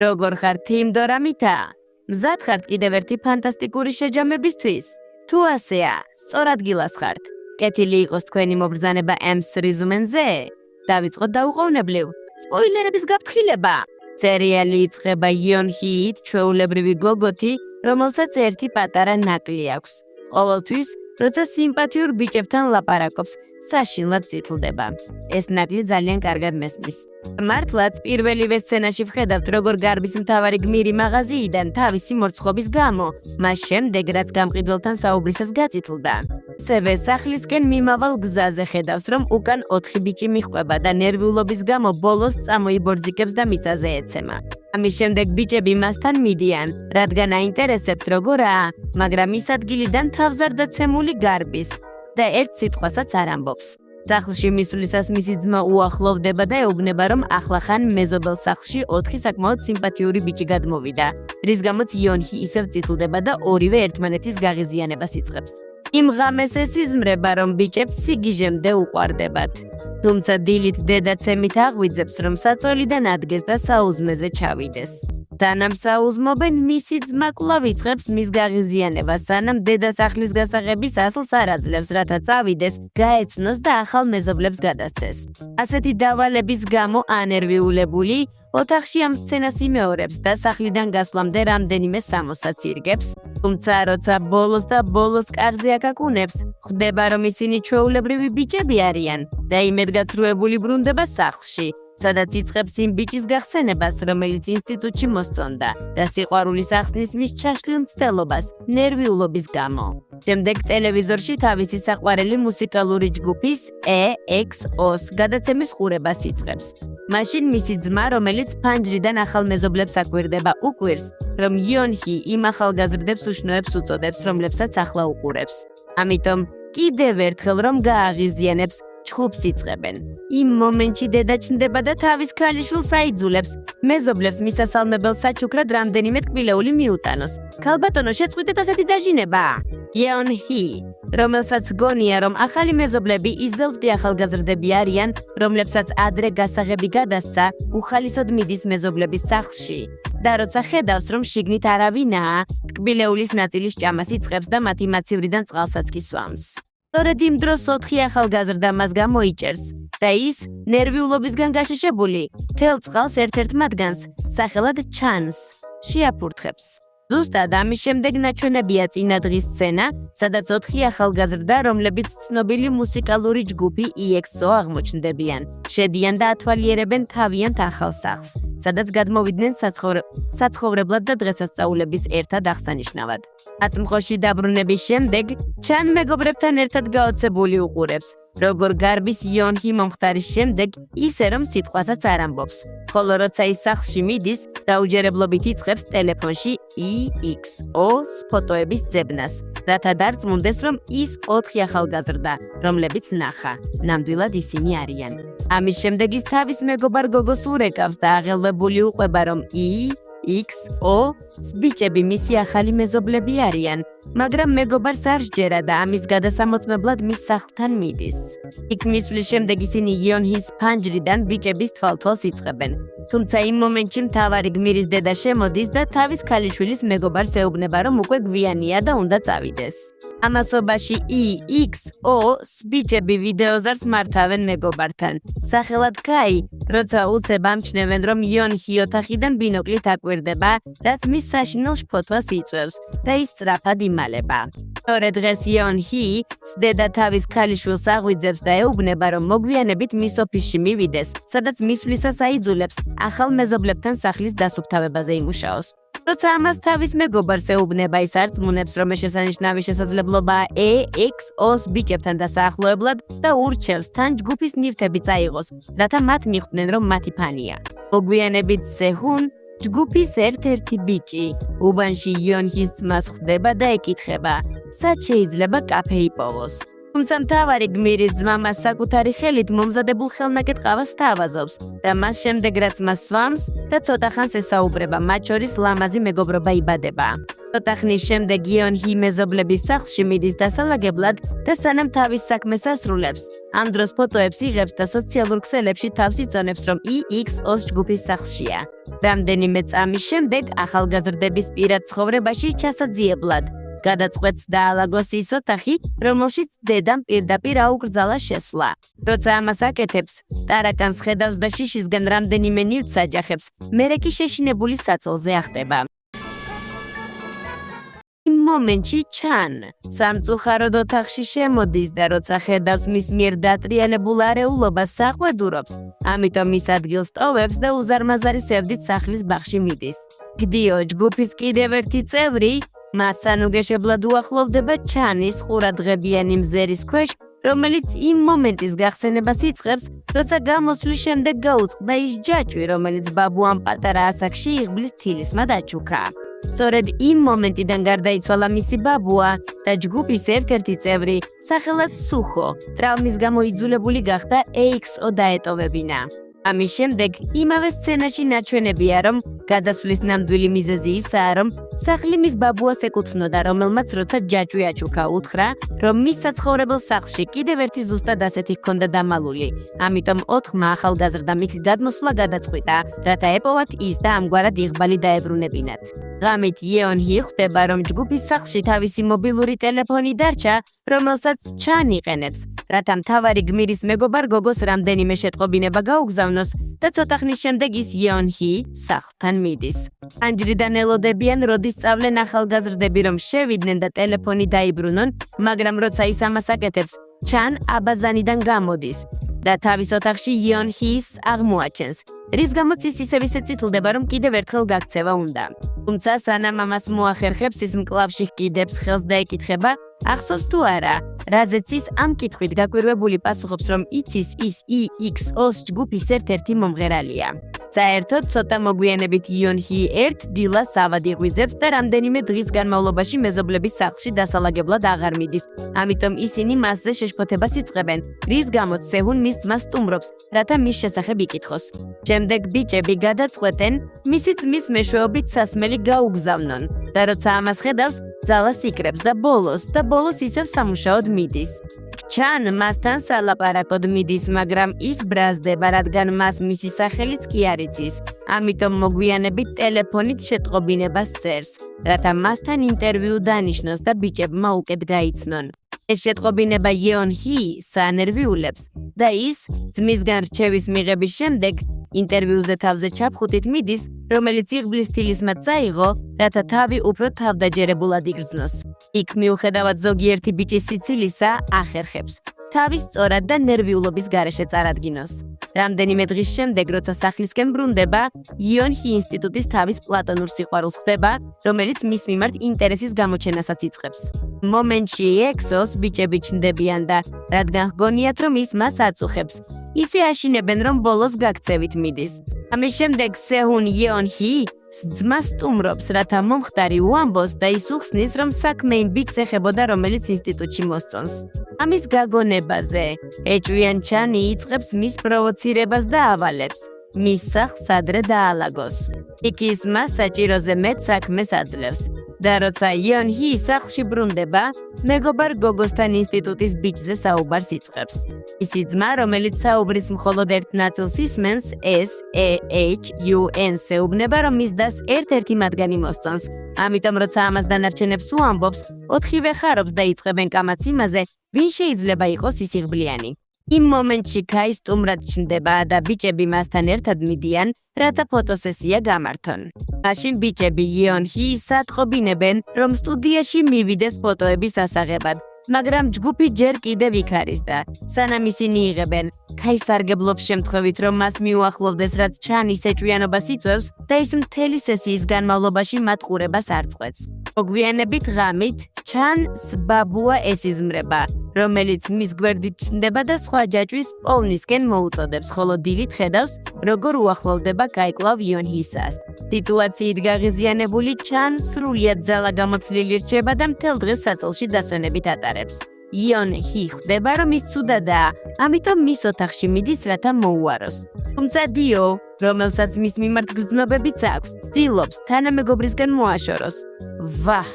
როგორ ხარ თიმდო რამითა? მზად ხართ კიდევ ერთი ფანტასტიკური შეჯამებისთვის? თუ ასეა, სწორ ადგილას ხართ. კეთილი იყოს თქვენი მობრძანება M3 რეზუმენზე? დავიწყოთ დაუყოვნებლივ სპოილერების გაფრთხილება. სერიალი იწყება იონ-ჰიით, ჩვეულებრივი გოგოთი, რომელსაც ერთი პატარა ნაკლი აქვს. ყოველთვის, როცა სიმპათიურ ბიჭებთან ლაპარაკობს, საშინლად წითლდება. ეს ნაკლი ძალიან კარგად მესმის. მართლაც პირველივე სცენაში ვხედავთ, როგორ გარბის მთავარი გმირი მაღაზიიდან თავისი მორცხობის გამო, მას შემდეგ რაც გამყიდველთან საუბრისას გაწითლდა. ასევე სახლისკენ მიმავალ გზაზე ხედავს, რომ უკან 4 ბიჭი მიჰყვება და ნერვიულობის გამო ბოლოს წამოიბორძიკებს და მიწაზე ეცემა. ამის შემდეგ ბიჭები მასთან მიდიან, რადგან აინტერესებთ როგორაა, მაგრამ ის ადგილიდან თავზარდაცემული გარბის და ერთ სიტყვასაც არ ამბობს. სახლში მისვლისას მისი ძმა უახლოვდება და ეუბნება, რომ ახლახან მეზობელ სახლში 4 საკმაოდ სიმპათიური ბიჭი გადმოვიდა, რის გამოც იონ-ჰი ისევ წითლდება და ორივე ერთმანეთის გაღიზიანებას იწყებს. იმ ღამეს ეს იზმრება, რომ ბიჭებს სიგიჟემდე უყვარდებათ. თუმცა დილით დედაცემით აღვიძებს, რომ საწოლიდან ადგეს და საუზმეზე ჩავიდეს. სანამ საუზმობენ, მისი ძმა კვლავ იწყებს მის გაღიზიანებას, სანამ დედა სახლის გასაღების ასლს არ აძლევს, რათა წავიდეს, გაეცნოს და ახალ მეზობლებს გადასცეს. ასეთი დავალების გამო ანერვიულებული, ოთახში ამ სცენას იმეორებს და სახლიდან გასვლამდე რამდენიმე სამოსაც ირგებს. თუმცა როცა ბოლოს კარზე აკაკუნებს, ხვდება, რომ ისინი ჩვეულებრივი ბიჭები არიან და იმედგაცრუებული ბრუნდება სახლში, სადაც იწყებს იმ ბიჭის გახსენებას, რომელიც ინსტიტუტში მოსწონდა და სიყვარულის ახსნის მის ჩაშლილ მცდელობას ნერვიულობის გამო. შემდეგ ტელევიზორში თავისი საყვარელი მუსიკალური ჯგუფის EXO-ს გადაცემის ყურებას იწყებს. მაშინ მისი ძმა, რომელიც ფანჯრიდან ახალ მეზობლებს აკვირდება, უკვირს, რომ იონ-ჰი იმ ახალგაზრდებს უშნოებს უწოდებს, რომლებსაც ახლა უყურებს. ამიტომ კიდევ ერთხელ რომ გააღიზიანებს, ჩხუბს იწყებენ. იმ მომენტში დედა ჩნდება და თავის ქალიშვილს აიძულებს, მეზობლებს მისასალმებელ საჩუქრად რამდენიმე ტკბილეული მიუტანოს. ქალბატონო, შეწყვიტეთ ასეთი დაჟინება. იონ-ჰი, რომელსაც გონია, რომ ახალი მეზობლები იზელფდი ახალგაზრდები არიან, რომლებსაც ადრე გასაღები გადასცა, უხალისოდ მიდის მეზობლების სახლში. და როცა ხედავს, რომ შიგნით არავინაა, ტკბილეულის ნაწილის ჭამას იწყებს და მათი მაცივრიდან წყალსაც კი სვამს. სწორედ იმ დროს 4 ახალგაზრდა მას გამოიჭერს და ის, ნერვიულობისგან გაშეშებული, თელ წყალს ერთ-ერთ მათგანს, სახელად ჩანს, შეაფურთხებს. ზუსტად ამის შემდეგ ნაჩვენებია წინა დღის სცენა, სადაც 4 ახალგაზრდა, რომლებიც ცნობილი მუსიკალური ჯგუფი EXO აღმოჩნდებიან, შედიან და ათვალიერებენ თავიანთ ახალ სახლს, სადაც გადმოვიდნენ საცხოვრებლად და დღესასწაულების ერთად აღსანიშნავად. აწმყოში დაბრუნების შემდეგ, ჩან მეგობრებთან ერთად გაოცებული უყურებს, როგორ გარბის იონ-ჰი მომხდარის შემდეგ, ისე რომ სიტყვასაც არ ამბობს, ხოლო როცა ის სახლში მიდის, დაუჯერებლობით იწყებს ტელეფონში EXO-ს ფოტოების ძებნას, რათა დარწმუნდეს, რომ ის 4 ახალგაზრდა, რომლებიც ნახა, ნამდვილად ისინი არიან. ამის შემდეგ ის თავის მეგობარ გოგოს ურეკავს და აღელვებული უყვება, რომ EXO-ს ბიჭები მისი ახალი მეზობლები არიან, მაგრამ მეგობარს არ სჯერა და ამის გადასამოწმებლად მის სახლთან მიდის. იქ მისვლის შემდეგ ისინი იონ-ჰის ფანჯრიდან ბიჭების თვალთვალს იწყებენ. თუმცა იმ მომენტში მთავარი გმირის დედა შემოდის და თავის ქალიშვილის მეგობარს ეუბნება, რომ უკვე გვიანია და უნდა წავიდეს. ამასობაში EXO-ს ბიჭები ვიდეოზარს მართავენ მეგობართან, სახელად კაი, როცა უცებ ამჩნევენ, რომ იონ-ჰი ოთახიდან ბინოკლით აკვირდება, რაც მის საშინელ შფოთვას იწვევს და ის სწრაფად იმალება. მეორე დღეს იონ-ჰის დედა თავის ქალიშვილს აღვიძებს და ეუბნება, რომ მოგვიანებით მის ოფისში მივიდეს, სადაც მისვლისას აიძულებს ახალ მეზობლებთან სახლის დასუფთავებაზე იმუშაოს. როცა ამას თავის მეგობარს ეუბნება, ის არწმუნებს, რომ ეს შესანიშნავი შესაძლებლობაა EXO-ს ბიჭებთან დასაახლოებლად და ურჩევს თან ჯგუფის ნივთებიც აიღოს, რათა მათ მიხვდნენ, რომ მათი ფანია. მოგვიანებით სეჰუნ, ჯგუფის ერთ-ერთი ბიჭი, უბანში იონ-ჰის ძმას ხვდება და ეკითხება, სად შეიძლება კაფე იპოვოს. თუმცა მთავარი გმირის ძმა მას საკუთარი ხელით მომზადებულ ხელნაკეთ ყავას სთავაზობს და მას შემდეგ რაც მას სვამს და ცოტა ხანს ესაუბრება, მათ შორის ლამაზი მეგობრობა იბადება. ცოტა ხნის შემდეგ იონჰი მეზობლების სახლში მიდის დასალაგებლად და სანამ თავის საქმეს ასრულებს, ამ დროს ფოტოებს იღებს და სოციალურ ქსელებში თავს იწონებს, რომ EXO-ს ჯგუფის სახლშია. რამდენიმე წამის შემდეგ ახალგაზრდების პირად ცხოვრებაში ჩასაძიებლად გადაწყვეტს დაალაგოს ის ოთახი, რომელშიც დედამ პირდაპირ აუკრძალა შესვლა. როცა ამას აკეთებს, ტარაკანს ხედავს და შიშისგან რამდენიმე ნივთს აჯახებს, მერე კი შეშინებული საწოლზე ახტება. იმ მომენტში ჩან სამწუხაროდ ოთახში შემოდის და როცა ხედავს მის მიერ დატრიალებულ არეულობას საყვედურობს, ამიტომ ის ადგილს ტოვებს და უზარმაზარი სევდით სახლის ბაღში მიდის. გდიო ჯგუფის კიდევ ერთი წევრი მას სანუგეშებლად უახლოვდება ჩანის ყურადღებიანი მზერის ქვეშ, რომელიც იმ მომენტის გახსენებას იწყებს, როცა გამოსვლის შემდეგ გაუწყდა ის ჯაჭვი, რომელიც ბაბუამ პატარა ასაკში იღბლის თილისმა დაჩუქა. სწორედ იმ მომენტიდან გარდაიცვალა მისი ბაბუა და ჯგუფის ერთ-ერთი წევრი, სახელად სუხო, ტრავმის გამო იძულებული გახდა EXO დაეტოვებინა. ამის შემდეგ იმავე სცენაში ნაჩვენებია, რომ გადასვლის ნამდვილი მიზეზი ისაა, რომ სახლი მის ბაბუას ეკუთვნოდა, რომელმაც როცა ჯაჭვი აჩუქა, უთხრა, რომ მის საცხოვრებელ სახლში კიდევ ერთი ზუსტად ასეთი ჰქონდა დამალული. ამიტომ 4-მა ახალგაზრდამ იქ გადმოსვლა გადაწყვიტა, რათა ეპოვათ ის და ამგვარად იღბალი დაებრუნებინათ. ღამით იონჰი ხვდება, რომ ჯგუფის სახლში თავისი მობილური ტელეფონი დარჩა, რომელსაც ჩან იყენებს, რათა მთავარი გმირის მეგობარ გოგოს რამდენიმე შეტყობინება გაუგზავნოს და ცოტა ხნის შემდეგ ის იონჰი სახლთან მიდის. ანჯრიდან ელოდებიან, როდის სწავლენ ახალგაზრდები, რომ შევიდნენ და ტელეფონი დაიბრუნონ, მაგრამ როცა ის ამას აკეთებს, ჩან აბაზანიდან გამოდის და თავის ოთახში იონჰის აღმოაჩენს, რის გამოც ის ისევ ციტლდება, რომ კიდევ ერთხელ გაქცევა უნდა. თუმცა სანამ ამას მოახერხებს, ის მკლავში ჰკიდებს ხელს და ეკითხება, ახსოვს თუ არა, რაზეც ის ამ კითხვით გაკვირვებული პასუხობს, რომ იცის ის EXO-ს ჯგუფის ერთ-ერთი მომღერალია. საერთოდ ცოტა მოგვიანებით იონჰი ერთ დილას ავად იღვიძებს და რამდენიმე დღის განმავლობაში მეზობლების სახლში დასალაგებლად აღარ მიდის. ამიტომ ისინი მასზე შეშფოთებას იწყებენ, რის გამოც სეჰუნ მის ძმას სტუმრობს, რათა მის შესახებ იკითხოს. შემდეგ ბიჭები გადაწყვეტენ, მისი ძმის მეშვეობით სასმელი გაუგზავნონ და როცა ამას ხედავს, ძალას იკრებს და ბოლოს ისევ სამუშაოდ მიდის. ჩან მასთან სალაპარაკოდ მიდის, მაგრამ ის ბრაზდება, რადგან მას მისი სახელიც კი არ იცის. ამიტომ მოგვიანებით ტელეფონით შეტყობინებას წერს, რათა მასთან ინტერვიუ დანიშნოს და ბიჭებმა უკეთ გაიცნონ. ეს შეტყობინება იონჰი საანერვიულებს და ის ძმისგან რჩევის მიღების შემდეგ ინტერვიუზე თავზე ჩაფხუტით მიდის, რომელიც იღბლის თილისმა წაიღო, რათა თავი უფრო თავდაჯერებულად იგრძნოს. იქ მიუხედავად ზოგიერთი ბიჭის სიცილისა, ახერხებს თავის სწორად და ნერვიულობის გარეშე წარადგინოს. რამდენიმე დღის შემდეგ, როცა სახლისკენ ბრუნდება, იონჰი ინსტიტუტის თავის პლატონურ სიყვარულს ხვდება, რომელიც მის მიმართ ინტერესის გამოჩენასაც იწყებს. მომენტში EXO-ს ბიჭები ჩნდებიან და რადგან ჰგონიათ, რომ ის მას აწუხებს, ისე აშინებენ, რომ ბოლოს გაქცევით მიდის. ამის შემდეგ სეჰუნ იონჰის ძმას სტუმრობს, რათა მომხდარი უამბოს და ის უხსნის, რომ საქმე იმ ბიჭს ეხებოდა, რომელიც ინსტიტუტში მოსწონს. ამის გაგონებაზე ეჭვიან ჩანი იწყებს მის პროვოცირებას და ავალებს, მის სახლს ადრე დაალაგოს. იქ ის მას საჭიროზე მეტ საქმეს აძლევს. და როცა იონჰი სახლში ბრუნდება, მეგობარ გოგოსთან ინსტიტუტის ბიჭზე საუბარს იწყებს. ისი ძმა, რომელიც საუბრის მხოლოდ ერთ ნაწილს ისმენს, SEHUN ეუბნება, რომ მის დას ერთ-ერთი მათგანი მოსწონს. ამიტომ როცა ამას დანარჩენებს უამბობს, 4-ვე ხარობს და იწყებენ კამაც იმაზე, ვინ შეიძლება იყოს ის იღბლიანი. იმ მომენტში კაი სტუმრად ჩნდება და ბიჭები მასთან ერთად მიდიან, რათა ფოტოსესია გამართონ. მაშინ ბიჭები იონჰის ატყობინებენ, რომ სტუდიაში მივიდეს ფოტოების ასაღებად, მაგრამ ჯგუფი ჯერ კიდევ იქ არის და სანამ ისინი იღებენ, კაი სარგებლობს შემთხვევით, რომ მას მიუახლოვდეს, რაც ჩანის ეჭვიანობას იწვევს და ის მთელი სესიის განმავლობაში მათ ყურებას არ წყვეტს. მოგვიანებით ღამით ჩანს ბაბუა ესიზმრება, რომელიც მის გვერდით ჩნდება და სხვა ჯაჭვის პოვნისკენ მოუწოდებს, ხოლო დილით ხედავს, როგორ უახლოვდება კაიკლავ იონჰისას. სიტუაციით გაღიზიანებული ჩან სრულიად ძალა გამოცლილი რჩება და მთელ დღეს საწოლში დასვენებით ატარებს. იონ ჰი ხვდება, რომ ის ცუდადაა, ამიტომ მის ოთახში მიდის, რათა მოუაროს. თუმცა დიო, რომელსაც მის მიმართ გრძნობებიც აქვს, ცდილობს თანამეგობრისგან მოაშოროს. ვაჰ,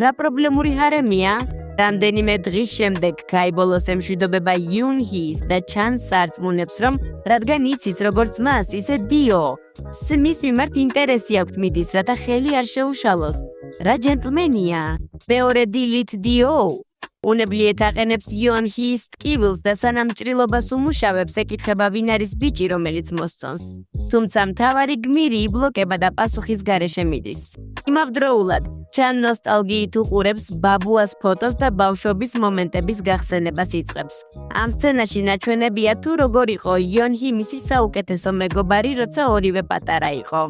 რა პრობლემური ჰარემია? რამდენიმე დღის შემდეგ გაიბოლოს ემშვიდობება იუნ ჰის და ჩანს სარწმუნებს, რომ რადგან იცის როგორც მას, ისე დიო, მის მიმართ ინტერესი აქვს მიდის, რათა ხელი არ შეუშალოს. რა ჯენტლმენია? მეორე დილით დიო უნებლიეთ აყენებს იონ ჰის ტკივილს და სანამ ჭრილობას უმუშავებს, ეკითხება ვინ არის ბიჭი, რომელიც მოსწონს. თუმცა მთავარი გმირი იბლოკება და პასუხის გარეშე მიდის. იმავდროულად, ჩან ნოსტალგიით უყურებს ბაბუას ფოტოს და ბავშვობის მომენტების გახსენებას იწყებს. ამ სცენაში ნაჩვენებია თუ როგორ იყო იონ ჰი მისი საუკეთესო მეგობარი, როცა ორივე პატარა იყო.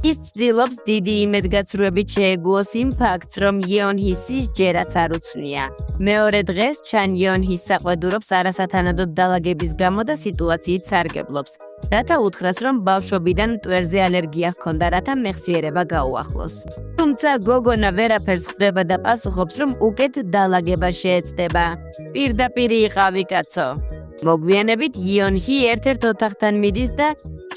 ის ცდილობს დიდი იმედგაცრუებით შეეგუოს იმ ფაქტს, რომ იონ ჰის სისჯერაც არ უცვნია. მეორე დღეს ჩან იონ ჰის საყვედურობს არასათანადოდ დალაგების გამო და სიტუაციით სარგებლობს. რათა უთხრას, რომ ბავშვობიდან მტვერზე ალერგია ჰქონდა, რათა მეხსიერება გაუახლოს. თუმცა გოგონა ვერაფერს ხვდება და პასუხობს, რომ უკეთ დალაგება შეეცდება. პირდაპირ იყავი კაცო. მოგვიანებით იონ ჰი ერთ-ერთ ოთახთან მიდის და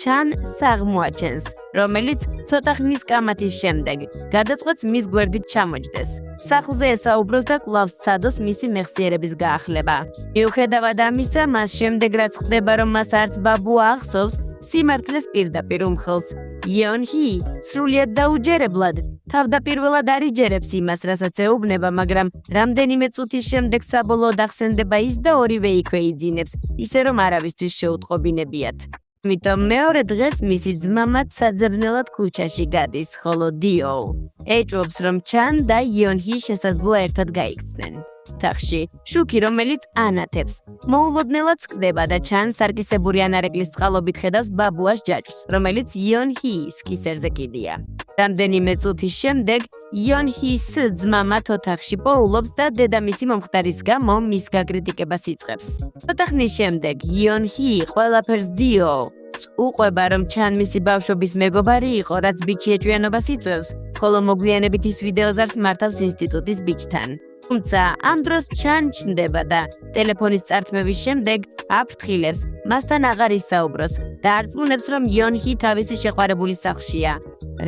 ჩან საღმოაჩენს, რომელიც ცოტა ხნის კამათის შემდეგ გადაწყვეტს მის გვერდით ჩამოჯდეს. სახლზე ესაუბროს და კვლავ სცადოს მისი მეხსიერების გაახლება. მიუხედავად ამისა, მას შემდეგ რაც ხვდება, რომ მას არც ბაბუა ახსოვს, სიმართლეს პირდაპირ უმხელს. იონ ჰი სრულიად დაუჯერებლად თავდაპირველად არ იჯერებს იმას, რასაც ეუბნება, მაგრამ რამდენიმე წუთის შემდეგ საბოლოოდ ახსენდება ის და ორივე იქვე იძინებს, ისე რომ არავისთვის შეუტყობინებიათ. ამიტომ მეორე დღეს მისი ძმამაც საძებნელად ქუჩაში გადის, ხოლო დიო ეჭვობს, რომ ჩან და იონ ჰი შესაძლოა ერთად გაიქცნენ. ოთახში შუქი, რომელიც ანათებს, მოულოდნელად სკდება და ჩან სარკისებური ანარეკლის წყალობით ხედავს ბაბუას ჯაჭვს, რომელიც იონ ჰის კისერზე კიდია. რამდენიმე წუთის შემდეგ იონ ჰის ძმამაც ოთახში პოულობს და დედამისი მომხდარის გამო მის გაკრიტიკებას იწყებს. ცოტა ხნის შემდეგ იონ ჰი ყველაფერს დიოს უყვება, რომ ჩან მისი ბავშვობის მეგობარი იყო, რაც ბიჭი ეჭვიანობას იწვევს, ხოლო მოგვიანებით ის ვიდეოზარს მართავს ინსტიტუტის ბიჭთან. თუმცა ამ დროს ჩან ჩნდება და ტელეფონის წართმევის შემდეგ აფრთხილებს, მასთან აღარ ისაუბროს და არწმუნებს, რომ იონ ჰი თავისი შეყვარებულის სახლშია.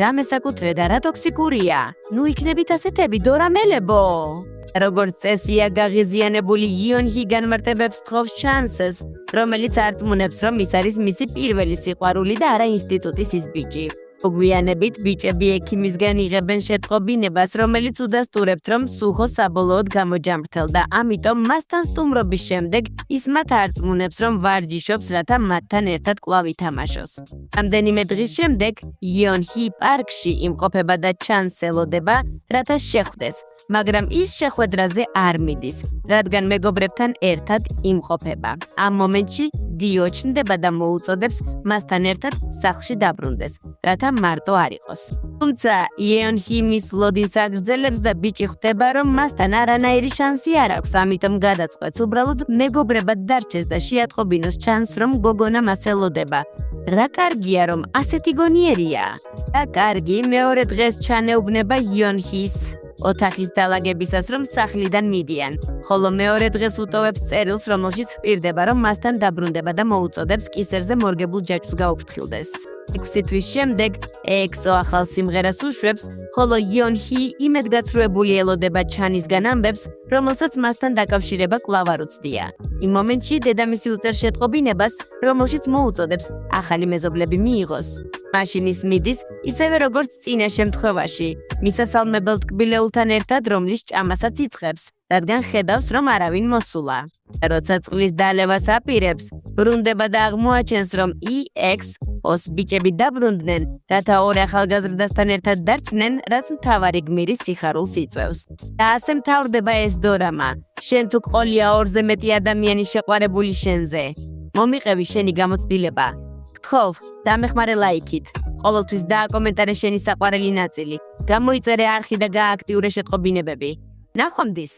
რა მესაკუთრე და რა ტოქსიკურია? ნუ იქნებით ასეთები, დორამელებო! როგორც წესია, გაღიზიანებული იონ ჰი განმარტებებს თხოვს ჩანსს, რომელიც არწმუნებს, რომ ის არის მისი პირველი სიყვარული და არა ინსტიტუტის ის ბიჭი. მოგვიანებით ბიჭები ექიმისგან იღებენ შეტყობინებას, რომელიც უდასტურებთ, რომ სუჰო საბოლოოდ გამოჯამრთელდა, ამიტომ მასთან სტუმრობის შემდეგ ის მათ არწმუნებს, რომ ვარჯიშობს, რათა მათთან ერთად კვლავ ითამაშოს. რამდენიმე დღის შემდეგ იონ ჰი პარკში იმყოფება და ჩანს ელოდება, რათა შეხვდეს, მაგრამ ის შეხვედრაზე არ მიდის, რადგან მეგობრებთან ერთად იმყოფება. ამ მომენტში დიო ჩნდება და მოუწოდებს მასთან ერთად სახლში დაბრუნდეს, რათა მარტო არ იყოს. თუმცა იონ ჰი მის ლოდინს აგრძელებს და ბიჭი ხვდება, რომ მასთან არანაირი შანსი არ აქვს, ამიტომ გადაწყვეტს უბრალოდ მეგობრებად დარჩეს და შეატყობინოს ჩანს, რომ გოგონა მას ელოდება. რა კარგია, რომ ასეთი გონიერია. რა კარგი, მეორე დღეს ჩანეუბნება იონ ჰის ოთახის დალაგებისას, რომ სახლიდან მიდიან, ხოლო მეორე დღეს უტოვებს წერილს, რომელშიც ჰპირდება, რომ მასთან დაბრუნდება და მოუწოდებს კისერზე მორგებულ ჯაჭვს გაუფრთხილდეს. 6 თვის შემდეგ ექსო ახალ სიმღერას უშვებს, ხოლო იონ ჰი იმედგაცრუებული ელოდება ჩანისგან ამბებს, რომელსაც მასთან დაკავშირება კვლავ არ უცდია. იმ მომენტში დედამისი უწევს შეტყობინებას, რომელშიც მოუწოდებს ახალი მეზობლები მიიღოს. მაშინ ის მიდის, ისევე როგორც წინა შემთხვევაში, მისასალმებელ ტკბილეულთან ერთად, რომლის ჭამასაც იწყებს, რადგან ხედავს, რომ არავინ მოსულა. როცა წყლის დალევას აპირებს, ბრუნდება და აღმოაჩენს, რომ EX-ოს ბიჭები დაბრუნდნენ, რათა ორ ახალგაზრდასთან ერთად დარჩნენ, რაც მთავარი გმირის სიხარულს იწვევს. და ასე მთავრდება ეს დორამა. შენ თუ ყოლია ორზე მეტი ადამიანი შეყვარებული შენზე. მომიყევი შენი გამოცდილება. გთხოვ, დამეხმარე ლაიქით. ყოველთვის დააკომენტარე შენი საყვარელი ნაწილი. გამოიწერე არხი და გააქტიურე შეტყობინებები. ნახვამდის!